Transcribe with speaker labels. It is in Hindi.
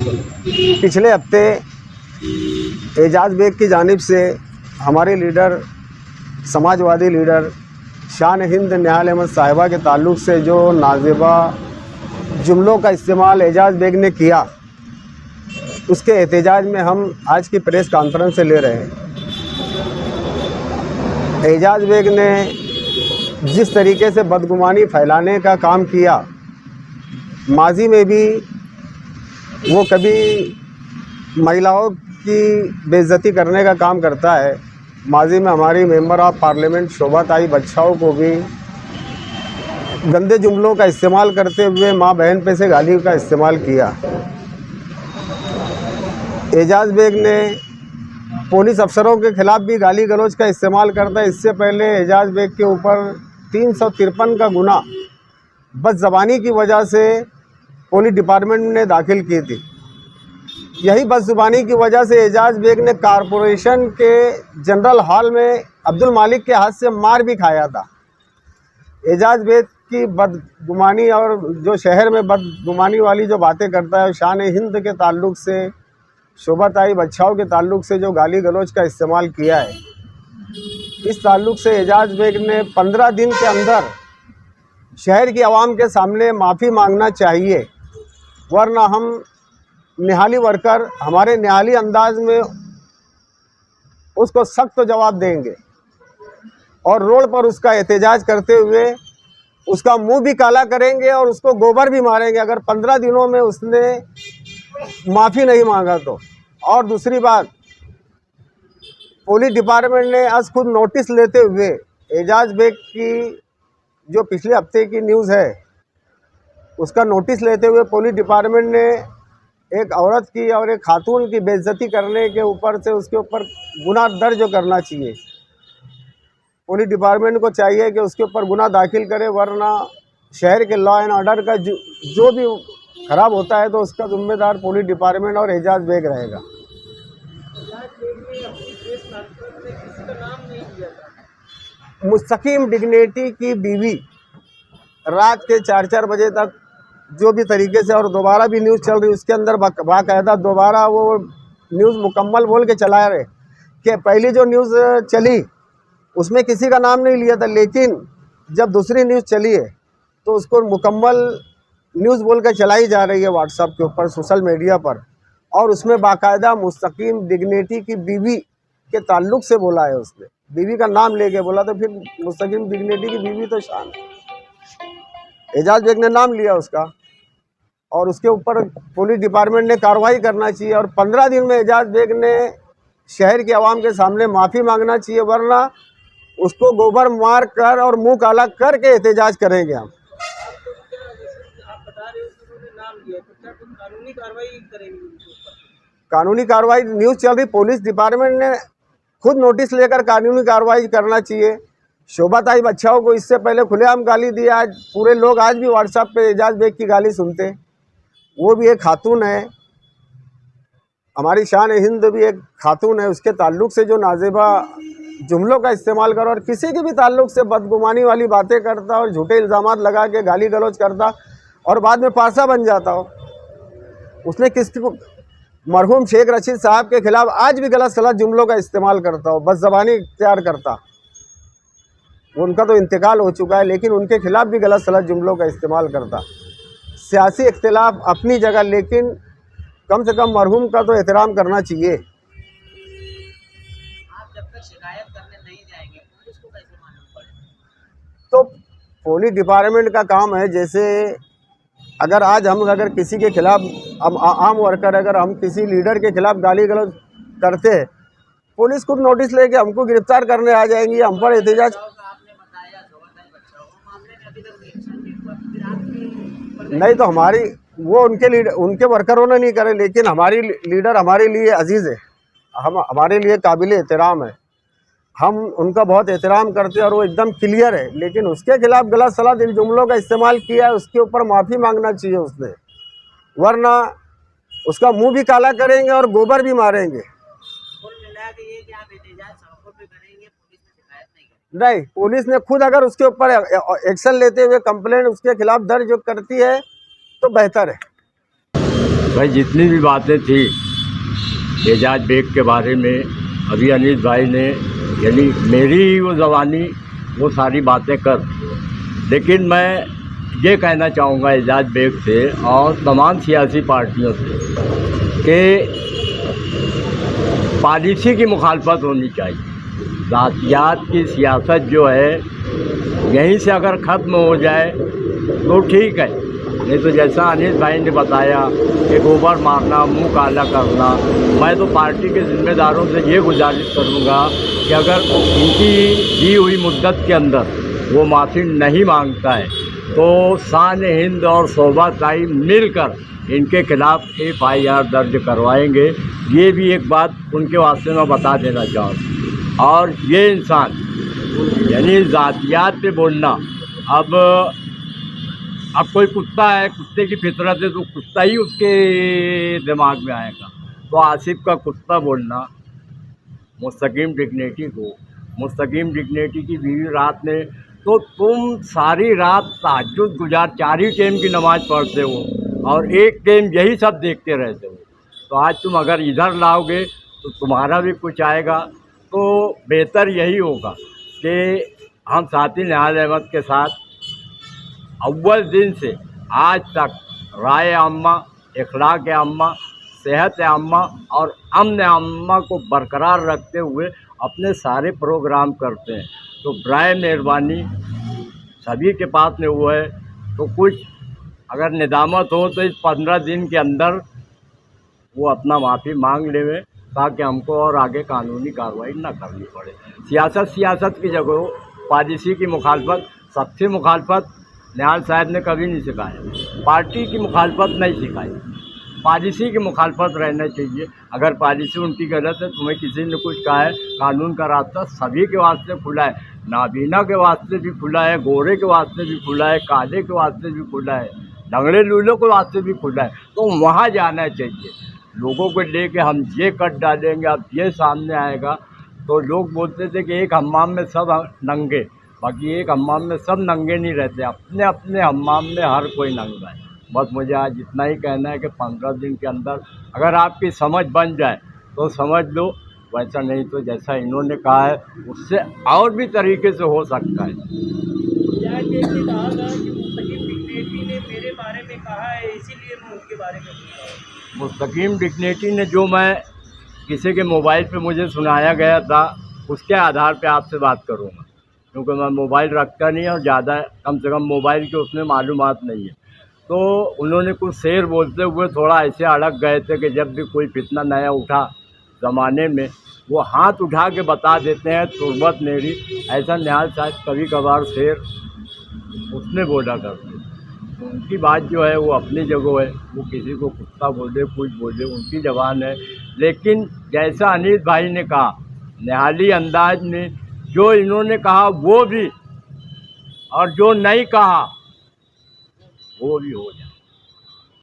Speaker 1: पिछले हफ्ते एजाज बेग की जानिब से हमारे लीडर, समाजवादी लीडर शान हिंद निहाल अहमद साहिबा के ताल्लुक़ से जो नाज़ेबा जुमलों का इस्तेमाल एजाज बेग ने किया, उसके एहतजाज में हम आज की प्रेस कॉन्फ्रेंस से ले रहे हैं। एजाज बेग ने जिस तरीके से बदगुमानी फैलाने का काम किया, माजी में भी वो कभी महिलाओं की बेइज्जती करने का काम करता है। माजी में हमारी मेंबर ऑफ पार्लियामेंट शोभा ताई बच्चाओं को भी गंदे जुमलों का इस्तेमाल करते हुए माँ बहन पे से गाली का इस्तेमाल किया। एजाज बेग ने पुलिस अफसरों के खिलाफ भी गाली गलौज का इस्तेमाल करता है। इससे पहले एजाज बेग के ऊपर 353 का गुना बदज़बानी की वजह से पुलिस डिपार्टमेंट ने दाखिल की थी। यही बदज़ुबानी की वजह से एजाज बेग ने कारपोरेशन के जनरल हॉल में अब्दुल मालिक के हाथ से मार भी खाया था। एजाज बेग की बदगुमानी और जो शहर में बदगुमानी वाली जो बातें करता है, शान हिंद के ताल्लुक़ से, शोभा ताई बच्चाओं के ताल्लुक़ से जो गाली गलौज का इस्तेमाल किया है, इस ताल्लुक़ से एजाज बेग ने 15 दिन के अंदर शहर की आवाम के सामने माफ़ी मांगना चाहिए, वरना हम निहाली वर्कर हमारे निहाली अंदाज में उसको सख्त जवाब देंगे और रोड पर उसका एहतजाज करते हुए उसका मुंह भी काला करेंगे और उसको गोबर भी मारेंगे अगर 15 दिनों में उसने माफ़ी नहीं मांगा तो। और दूसरी बात, पुलिस डिपार्टमेंट ने आज खुद नोटिस लेते हुए एजाज बेग की जो पिछले हफ्ते की न्यूज़ है, उसका नोटिस लेते हुए पुलिस डिपार्टमेंट ने एक औरत की और एक खातून की बेइज्जती करने के ऊपर से उसके ऊपर गुनाह दर्ज करना चाहिए। पुलिस डिपार्टमेंट को चाहिए कि उसके ऊपर गुनाह दाखिल करे, वरना शहर के लॉ एंड ऑर्डर का जो भी ख़राब होता है तो उसका जिम्मेदार पुलिस डिपार्टमेंट और एजाज बेग रहेगा। मुस्तकीम डिग्निटी की बीवी रात के 4-4 बजे तक जो भी तरीके से, और दोबारा भी न्यूज़ चल रही, उसके अंदर बाकायदा दोबारा वो न्यूज़ मुकम्मल बोल के चला रहे कि पहली जो न्यूज़ चली उसमें किसी का नाम नहीं लिया था, लेकिन जब दूसरी न्यूज़ चली है तो उसको मुकम्मल न्यूज़ बोल के चलाई जा रही है व्हाट्सएप के ऊपर, सोशल मीडिया पर, और उसमें बाकायदा मुस्तकीम डिग्निटी की बीवी के ताल्लुक़ से बोला है। उसने बीवी का नाम लेके बोला, तो फिर मुस्तकीम डिग्निटी की बीवी तो शान है। एजाज बेग ने नाम लिया उसका और उसके ऊपर पुलिस डिपार्टमेंट ने कार्रवाई करना चाहिए और 15 दिन में एजाज बेग ने शहर के आवाम के सामने माफ़ी मांगना चाहिए, वरना उसको गोबर मार कर और मुंह काला करके एहतजाज करेंगे हम। कानूनी कार्रवाई न्यूज़ चल रही, पुलिस डिपार्टमेंट ने खुद नोटिस लेकर कानूनी कार्रवाई करना चाहिए। शोभा ताई बच्चाओं को इससे पहले खुलेआम गाली दी, आज पूरे लोग आज भी व्हाट्सएप पे एजाज बेग की गाली सुनते। वो भी एक खातून है, हमारी शान हिंद भी एक खातून है, उसके ताल्लुक़ से जो नाज़ेबा जुमलों का इस्तेमाल कर और किसी के भी ताल्लुक़ से बदगुमानी वाली बातें करता और झूठे इल्ज़ामात लगा के गाली गलौज करता और बाद में पासा बन जाता हो। उसने किसी को, मरहूम शेख रशीद साहब के ख़िलाफ़ आज भी गलत सलत जुमलों का इस्तेमाल करता हो, बदज़बानी इख्तियार करता। उनका तो इंतकाल हो चुका है, लेकिन उनके खिलाफ़ भी गलत सलत जुमलों का इस्तेमाल करता। सियासी इख्तिलाफ अपनी जगह, लेकिन कम से कम मरहूम का तो एहतराम करना चाहिए।
Speaker 2: आप जब तक शिकायत करने नहीं जाएंगे पुलिस को कैसे मालूम पड़ेगा?
Speaker 1: तो पुलिस डिपार्टमेंट का काम है, जैसे अगर आज हम अगर किसी के खिलाफ, हम आम वर्कर अगर हम किसी लीडर के खिलाफ गाली गलौज करते हैं, पुलिस खुद नोटिस लेके हमको गिरफ्तार करने आ जाएंगी, हम पर एहतजाज। नहीं तो हमारी वो उनके लीडर, उनके वर्करों ने नहीं करे, लेकिन हमारी लीडर हमारे लिए अजीज़ है, हम हमारे लिए काबिल एहतराम है, हम उनका बहुत एहतराम करते हैं और वो एकदम क्लियर है। लेकिन उसके खिलाफ गलत सलत इन जुमलों का इस्तेमाल किया है, उसके ऊपर माफ़ी मांगना चाहिए उसने, वरना उसका मुंह भी काला करेंगे और गोबर भी मारेंगे। नहीं, पुलिस ने खुद अगर उसके ऊपर एक्शन लेते हुए कंप्लेंट उसके खिलाफ दर्ज करती है तो बेहतर है।
Speaker 3: भाई जितनी भी बातें थी एजाज बेग के बारे में अभी अनीस भाई ने, यानी मेरी ही वो ज़बानी वो सारी बातें कर, लेकिन मैं ये कहना चाहूँगा एजाज बेग से और तमाम सियासी पार्टियों से कि पॉलिसी की मुखालफत होनी चाहिए। जातियात की सियासत जो है यहीं से अगर ख़त्म हो जाए तो ठीक है, नहीं तो जैसा अनीस भाई ने बताया कि गोबर मारना, मुंह काला करना, मैं तो पार्टी के ज़िम्मेदारों से ये गुजारिश करूँगा कि अगर इनकी दी हुई मुद्दत के अंदर वो माफ़ी नहीं मांगता है तो शान हिंद और शोभा ताई मिलकर इनके खिलाफ़ FIR दर्ज करवाएंगे। ये भी एक बात उनके वास्ते मैं बता देना चाहूँ। और ये इंसान यानी ज़ातियात पे बोलना, अब कोई कुत्ता है, कुत्ते की फितरत है तो कुत्ता ही उसके दिमाग में आएगा। तो आसिफ का कुत्ता बोलना मुस्तकीम डिग्नेटी की बीवी रात ने, तो तुम सारी रात तहज्जुद गुजार 4 ही टाइम की नमाज़ पढ़ते हो और एक टाइम यही सब देखते रहते हो। तो आज तुम अगर इधर लाओगे तो तुम्हारा भी कुछ आएगा। तो बेहतर यही होगा कि हम साथी निहाल अहमद के साथ अव्वल दिन से आज तक राय आम्मा, इखलाक आम्मा, सेहत आम्मा और अमन आम्मा को बरकरार रखते हुए अपने सारे प्रोग्राम करते हैं। तो बराए मेहरबानी सभी के पास में वो है, तो कुछ अगर निदामत हो तो इस 15 दिन के अंदर वो अपना माफ़ी मांग लेवे ताकि हमको और आगे कानूनी कार्रवाई ना करनी पड़े। सियासत की जगह पॉलिसी की मुखालफत, सबसे मुखालफत निहाल साहब ने कभी नहीं सिखाया, पार्टी की मुखालफत नहीं सिखाई, पॉलिसी की मुखालफत रहना चाहिए। अगर पॉलिसी उनकी गलत है, तुम्हें किसी ने कुछ कहा है, कानून का रास्ता सभी के वास्ते खुला है, नाबीना के वास्ते भी खुला है, गोरे के वास्ते भी खुला है, काले के वास्ते भी खुला है, लंगड़े लूलों के वास्ते भी खुला है। तो वहाँ जाना चाहिए। लोगों को लेके हम ये कट डालेंगे, अब ये सामने आएगा। तो लोग बोलते थे कि एक हम्माम में सब नंगे, बाकी एक हम्माम में सब नंगे नहीं रहते, अपने अपने हम्माम में हर कोई नंगा है। बस मुझे आज इतना ही कहना है कि 15 दिन के अंदर अगर आपकी समझ बन जाए तो समझ लो, वैसा नहीं तो जैसा इन्होंने कहा है उससे और भी तरीके से हो सकता है।
Speaker 2: कहा था कि मुस्तकीम डिग्नेटी ने मेरे बारे में कहा है, इसीलिए मैं उनके बारे में पूछ रहा हूँ।
Speaker 3: मुस्तकीम डिग्नेटी ने जो मैं किसी के मोबाइल पे मुझे सुनाया गया था उसके आधार पे आपसे बात करूँगा, क्योंकि मैं मोबाइल रखता नहीं और ज़्यादा कम से कम मोबाइल के उसमें मालूमात नहीं है। तो उन्होंने कुछ शेर बोलते हुए थोड़ा ऐसे अड़क गए थे कि जब भी कोई फितना नया उठा ज़माने में वो हाथ उठा के बता देते हैं तुरबत मेरी, ऐसा निहाल साहब कभी कभार शेर उसने बोला करते। तो उनकी बात जो है वो अपनी जगह है, वो किसी को कुत्ता बोले कुछ बोले उनकी ज़बान है। लेकिन जैसा अनीस भाई ने कहा निहाली अंदाज में, जो इन्होंने कहा वो भी और जो नहीं कहा वो भी हो जाए।